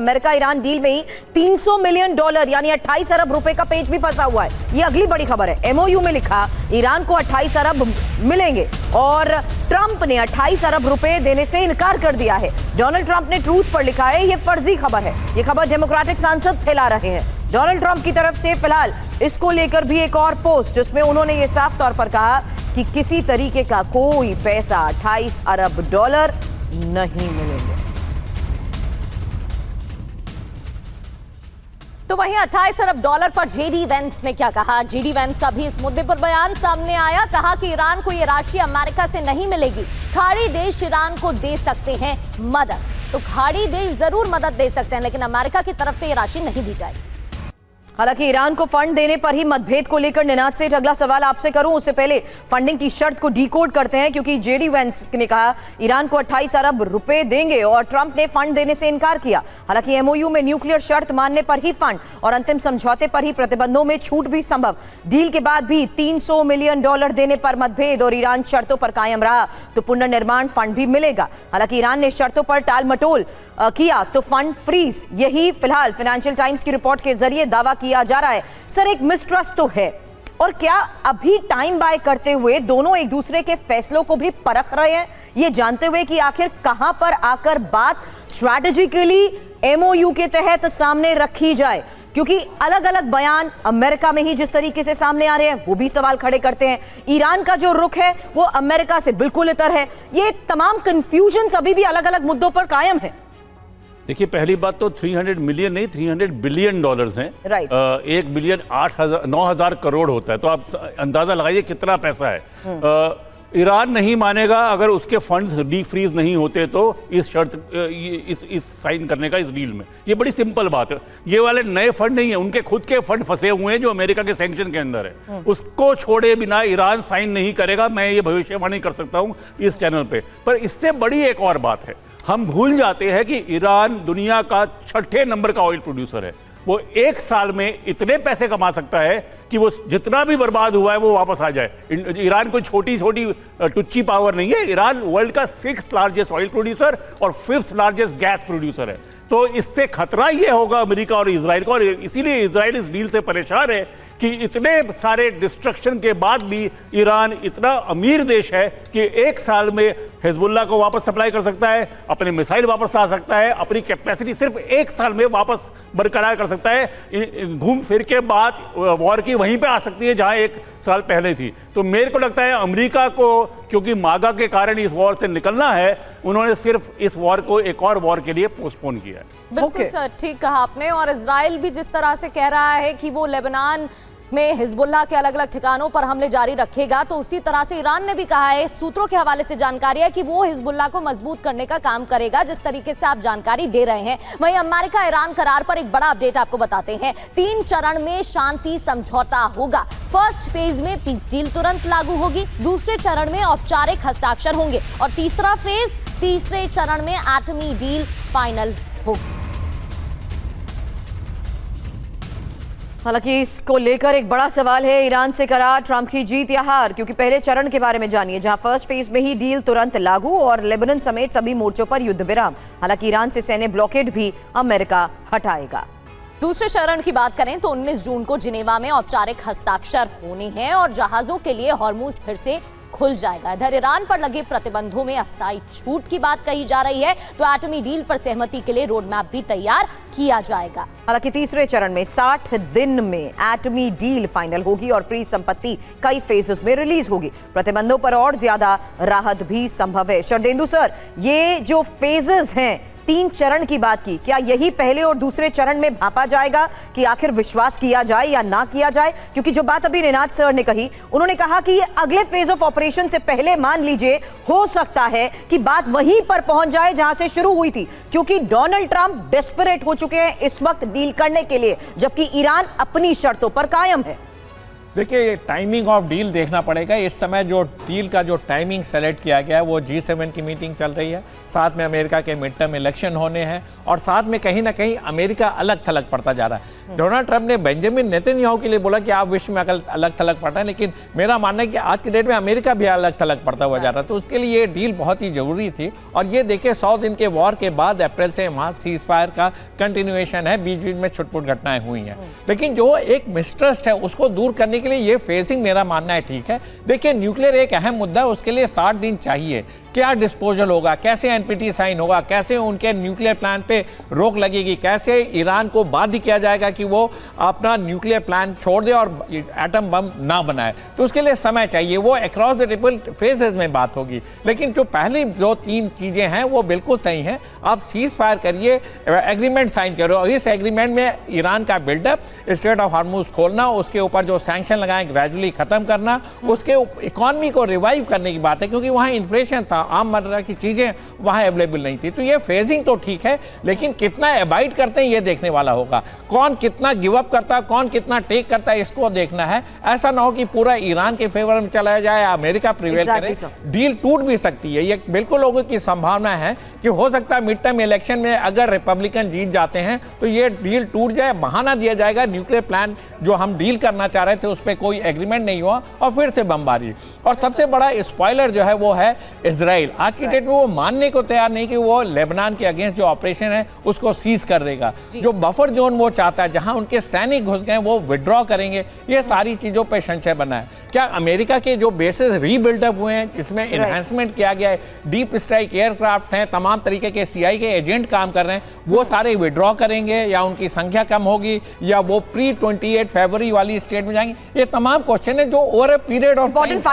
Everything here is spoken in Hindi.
अमेरिका ईरान डील में ही $300 मिलियन यानी 28 अरब रुपए का पेच भी फंसा हुआ है। ये अगली बड़ी खबर है। एमओयू में लिखा ईरान को 28 अरब मिलेंगे और ट्रंप ने 28 अरब रुपए देने से इनकार कर दिया है। डोनाल्ड ट्रंप ने ट्रूथ पर लिखा है ये फर्जी खबर है। ये खबर डेमोक्रेटिक सांसद फैला रहे हैं। डोनाल्ड ट्रंप की तरफ से फिलहाल इसको लेकर भी एक और पोस्ट जिसमें उन्होंने ये साफ तौर पर कहा कि किसी तरीके का कोई पैसा 28 अरब डॉलर नहीं मिलेंगे। तो वहीं 28 अरब डॉलर पर जेडी वेंस ने क्या कहा? जेडी वेंस का भी इस मुद्दे पर बयान सामने आया। कहा कि ईरान को ये राशि अमेरिका से नहीं मिलेगी, खाड़ी देश ईरान को दे सकते हैं मदद। तो खाड़ी देश जरूर मदद दे सकते हैं, लेकिन अमेरिका की तरफ से ये राशि नहीं दी जाएगी। हालांकि ईरान को फंड देने पर ही मतभेद को लेकर निनाद सेठ अगला सवाल आपसे करूं, उससे पहले फंडिंग की शर्त को डीकोड करते हैं, क्योंकि जेडी वेंस ने कहा ईरान को 28 अरब रुपए देंगे और ट्रंप ने फंड देने से इनकार किया। हालांकि एमओयू में न्यूक्लियर शर्त मानने पर ही फंड और अंतिम समझौते पर ही प्रतिबंधों में छूट भी संभव। डील के बाद भी $300 मिलियन देने पर मतभेद और ईरान शर्तों पर कायम रहा तो पुनर्निर्माण फंड भी मिलेगा। हालांकि ईरान ने शर्तों पर टाल मटोल किया तो फंड फ्रीज, यही फिलहाल फाइनेंशियल टाइम्स की रिपोर्ट के जरिए दावा किया जा रहा है। सर, एक मिसट्रस्ट तो है, और क्या अभी टाइम बाय करते हुए दोनों एक दूसरे के फैसलों को भी परख रहे हैं, ये जानते हुए कि आखिर कहां पर आकर बात स्ट्रैटेजिकली एमओयू के तहत सामने रखी जाए? क्योंकि अलग अलग बयान अमेरिका में ही जिस तरीके से सामने आ रहे हैं वो भी सवाल खड़े करते हैं। ईरान का जो रुख है वो अमेरिका से बिल्कुल इतर है। ये तमाम कंफ्यूजन अभी भी अलग अलग मुद्दों पर कायम है। देखिए, पहली बात तो 300 मिलियन नहीं, $300 बिलियन हैं। राइट। 1 बिलियन 9,000 करोड़ होता है, तो आप अंदाजा लगाइए कितना पैसा है। ईरान नहीं मानेगा अगर उसके फंड्स डीफ्रीज नहीं होते तो इस शर्त इस साइन करने का इस डील में। ये बड़ी सिंपल बात है। ये वाले नए फंड नहीं है, उनके खुद के फंड फंसे हुए हैं जो अमेरिका के सैंक्शन के अंदर है। उसको छोड़े बिना ईरान साइन नहीं करेगा। मैं ये भविष्यवाणी कर सकता हूं इस चैनल पे। पर इससे बड़ी एक और बात है, हम भूल जाते हैं कि ईरान दुनिया का 6ठे नंबर का ऑयल प्रोड्यूसर है। वो एक साल में इतने पैसे कमा सकता है कि वो जितना भी बर्बाद हुआ है वो वापस आ जाए। ईरान कोई छोटी छोटी टुच्ची पावर नहीं है। ईरान वर्ल्ड का 6th लार्जेस्ट ऑयल प्रोड्यूसर और 5th लार्जेस्ट गैस प्रोड्यूसर है। तो इससे खतरा ये होगा अमेरिका और इजराइल को, और इसीलिए इजराइल इस डील से परेशान है कि इतने सारे डिस्ट्रक्शन के बाद भी ईरान इतना अमीर देश है कि एक साल में हिजबुल्लाह को वापस सप्लाई कर सकता है, अपने मिसाइल वापस ला सकता है, अपनी कैपेसिटी सिर्फ एक साल में वापस बरकरार कर सकता है। घूम फिर के बात वॉर की वहीं पे आ सकती है जहां एक साल पहले थी। तो मेरे को लगता है अमेरिका को, क्योंकि मागा के कारण इस वॉर से निकलना है, उन्होंने सिर्फ इस वॉर को एक और वॉर के लिए पोस्टपोन किया है। बिल्कुल सर, ठीक कहा आपने। और इजराइल भी जिस तरह से कह रहा है कि वो लेबनान में हिजबुल्लाह के अलग अलग ठिकानों पर हमले जारी रखेगा, तो उसी तरह से ईरान ने भी कहा है, सूत्रों के हवाले से जानकारी है कि वो हिजबुल्लाह को मजबूत करने का काम करेगा, जिस तरीके से आप जानकारी दे रहे हैं। वहीं अमेरिका ईरान करार पर एक बड़ा अपडेट आपको बताते हैं। 3 चरण में शांति समझौता होगा। फर्स्ट फेज में पीस डील तुरंत लागू होगी, दूसरे चरण में औपचारिक हस्ताक्षर होंगे और तीसरा फेज, तीसरे चरण में एटमी डील फाइनल होगी। हालांकि इसको लेकर एक बड़ा सवाल है, ईरान से करार ट्रंप की जीत या हार? क्योंकि पहले चरण के बारे में जानिए, जहां फर्स्ट फेज में ही डील तुरंत लागू और लेबनान समेत सभी मोर्चों पर युद्ध विराम। हालांकि ईरान से सैन्य ब्लॉकेड भी अमेरिका हटाएगा। दूसरे चरण की बात करें तो 19 जून को जिनेवा में औपचारिक हस्ताक्षर होने हैं और जहाजों के लिए हॉर्मुज फिर से खुल जाएगा। इधर ईरान पर लगे प्रतिबंधों में अस्थायी छूट की बात कही जा रही है, तो एटमी डील पर सहमति के लिए रोड मैप भी तैयार किया जाएगा। हालांकि तीसरे चरण में 60 दिन में एटमी डील फाइनल होगी और फ्री संपत्ति कई फेजेस में रिलीज होगी। प्रतिबंधों पर और ज्यादा राहत भी संभव है। शरदेंदु सर, ये जो फेजेस हैं, 3 चरण की बात की, क्या यही पहले और दूसरे चरण में भांपा जाएगा कि आखिर विश्वास किया जाए या ना किया जाए? क्योंकि जो बात अभी निनाद सर ने कही, उन्होंने कहा कि ये अगले फेज ऑफ ऑपरेशन से पहले मान लीजिए हो सकता है कि बात वहीं पर पहुंच जाए जहां से शुरू हुई थी, क्योंकि डोनाल्ड ट्रंप डेस्परेट हो चुके हैं इस वक्त डील करने के लिए, जबकि ईरान अपनी शर्तों पर कायम है। देखिए, टाइमिंग ऑफ डील देखना पड़ेगा। इस समय जो डील का जो टाइमिंग सेलेक्ट किया गया है वो G7 की मीटिंग चल रही है, साथ में अमेरिका के मिड टर्म इलेक्शन होने हैं और साथ में कहीं ना कहीं अमेरिका अलग थलग पड़ता जा रहा है। डोनाल्ड ट्रंप ने बेंजामिन नेतन्याहू के लिए बोला कि आप विश्व में अलग थलग पड़ रहे हैं, लेकिन मेरा मानना है कि आज की डेट में अमेरिका भी अलग थलग पड़ता हुआ जा रहा है, तो उसके लिए ये डील बहुत ही जरूरी थी। और ये देखिए 100 दिन के वॉर के बाद अप्रैल से वहाँ सीज फायर का कंटिन्यूएशन है, बीच बीच में छुटपुट घटनाएं हुई हैं, लेकिन जो एक मिसट्रस्ट है उसको दूर करने के लिए ये फेजिंग मेरा मानना है ठीक है। देखिए न्यूक्लियर एक अहम मुद्दा है, उसके लिए 60 दिन चाहिए। क्या डिस्पोजल होगा, कैसे एनपीटी साइन होगा, कैसे उनके न्यूक्लियर प्लान पे रोक लगेगी, कैसे ईरान को बाध्य किया जाएगा कि वो अपना न्यूक्लियर प्लान छोड़ दे और एटम बम ना बनाए, तो उसके लिए समय चाहिए। वो अक्रॉस द ट्रिपल फेजेस में बात होगी, लेकिन जो पहली 2-3 चीजें हैं वो बिल्कुल सही हैं। आप सीज फायर करिए, एग्रीमेंट साइन करो, और इस एग्रीमेंट में ईरान का बिल्डअप, स्ट्रेट ऑफ हार्मुज खोलना, उसके ऊपर जो सैंक्शन लगाए ग्रेजुअली खत्म करना, उसके इकोनॉमी को रिवाइव करने की बात है, क्योंकि वहाँ इन्फ्लेशन था, आम मर्रा की चीजें वहां अवेलेबल नहीं थी। तो ये फेजिंग तो ठीक है, लेकिन कितना अबाइड करते हैं ये देखने वाला होगा। कौन कितना गिव अप करता है, कौन कितना टेक करता है, इसको देखना है। ऐसा ना हो कि पूरा ईरान के फेवर में चला जाए, अमेरिका प्रिवेल करे, डील टूट भी सकती है। ये बिल्कुल लोगों की संभावना है कि हो सकता है मिड टर्म इलेक्शन में अगर रिपब्लिकन जीत जाते हैं तो ये डील टूट जाए, बहाना दिया जाएगा न्यूक्लियर प्लान जो हम डील करना चाह रहे थे उस पर कोई एग्रीमेंट नहीं हुआ और फिर से बमबारी। और सबसे बड़ा स्पॉइलर जो है वो है इजराइल। आज की डेट में वो मानने को तैयार नहीं कि वो लेबनान के अगेंस्ट जो ऑपरेशन है उसको सीज कर देगा। जो बफर जोन वो चाहता है, जहां उनके सैनिक घुस गए, वो विड्रॉ करेंगे। ये सारी चीजों पर संशय बना है। क्या अमेरिका के जो बेसेस रीबिल्डअप हुए हैं, जिसमें एनहांसमेंट किया गया है, डीप स्ट्राइक एयरक्राफ्ट हैं, तमाम तरीके के सीआई के एजेंट काम कर रहे हैं, वो सारे विड्रॉ करेंगे या उनकी संख्या कम होगी या वो प्री 28 फरवरी वाली स्टेट में जाएंगे? ये तमाम क्वेश्चन है जो ओवर ए पीरियड ऑफ